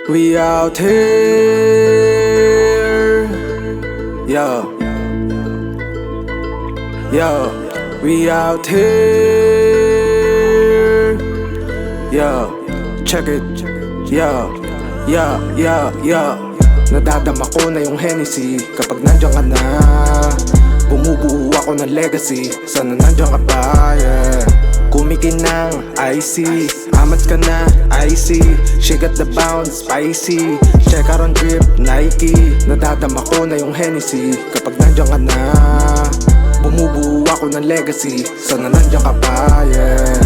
We out here, yeah, yeah. We out here, yeah. Check it, yeah, yeah, yeah, yeah. Nadadama ko na yung Hennessy kapag nandiyan ka na. Bumubuo ako ng legacy, sana nandiyan ka pa, yeah. Kumikinang, I see. Amat ka na, I see. She got the bounce, spicy. Check out on drip, Nike. Nadadama ko na yung Hennessy kapag nandiyan ka na. Bumubuo ako ng legacy, sana nandiyan ka pa, yeah.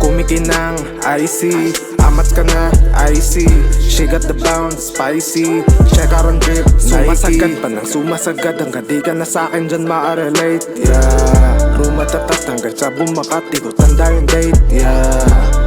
Kumikinang, I see. Amat ka na, I see. She got the bounce, spicy. Check out on drip, Nike. Sumasagad pa ng sumasagad hanggang di ka na sa'kin dyan ma-relate, yeah. Rumatatas hanggang sa bumakati ko tanda yung date, yeah.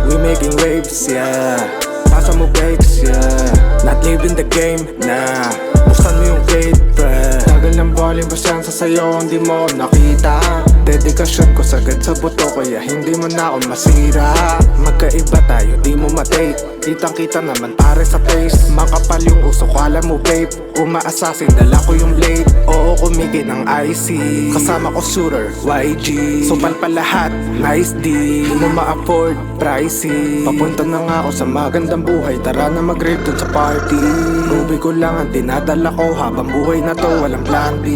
We making waves, yeah. Pasa mo breaks, yeah. Not living the game, nah. Buksan mo yung gate, pre. Tagal ng bowling pasyansa sa'yo, hindi mo nakita. Dedikasyon ko sagad sa buto, kaya hindi mo na ako masira. Magkaiba tayo, di mo matake. Kitang kita naman pare sa face. Makapal yung uso, kala mo vape. Umaasasin, dala ko yung blade. Oo, kumigin ng IC. Kasama ko shooter, YG. Supal pa lahat, nice D. Di mo ma-afford, pricey. Papunta na nga ako sa magandang buhay. Tara na mag-rave dun sa party. Ruby ko lang ang dinadala ko. Habang buhay na to, walang plan B.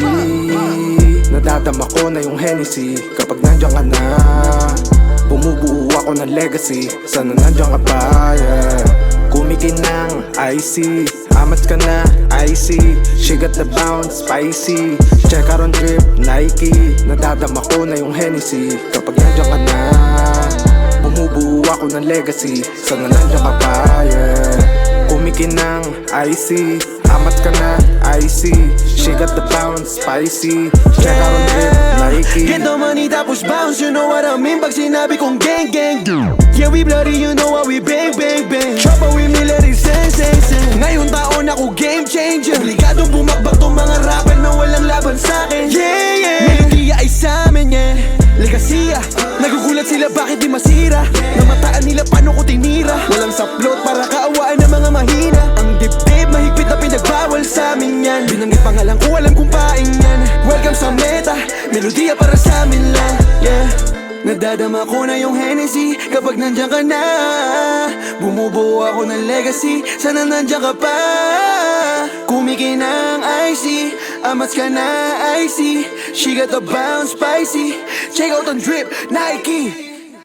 Nadadama ko na yung Hennessy kapag nandiyan ka na. Bumubuo ako ng legacy, sana nandiyan ka pa, yeah. Kumikinang, I see. Amat ka na, I see. She got the bounce, spicy. Check out on drip, Nike. Nadadama ko na yung Hennessy kapag nandiyan ka na. Bumubuo ako ng legacy, sana nandiyan ka pa, yeah. Kumikinang, I see. Amat ka na, I see. She got the bounce, spicy. Check out on drip, Nike. Get the money tapos bounce, you know what I mean pag sinabi kong gang gang. Yeah, we bloody, you know how we bang bang bang. Trouble with me, let it sing sing sing. Ngayong taon ako game changer. Obligadong bumakbak tong mga rapper na walang laban sa'kin. Yeah, yeah. Melodiya ay sa'min, yeah. Legasiya, nagugulat sila bakit di masira. Namataan nila paano ko tinira. Walang saplot para kaawaan ng mga mahina. Ang dibdib, mahigpit na pinagbawal sa'min yan. Binanggit pangalan ko, alam kung paing yan. Welcome sa meta, melodiya para sa'min lang, yeah. Nadadama ko na yung Hennessy kapag nandiyan ka na. Bumubuo ako ng legacy, sana nandiyan ka pa. Kumikinang IC, amats ka na, I see. She got the bounce, spicy. Check out on drip, Nike.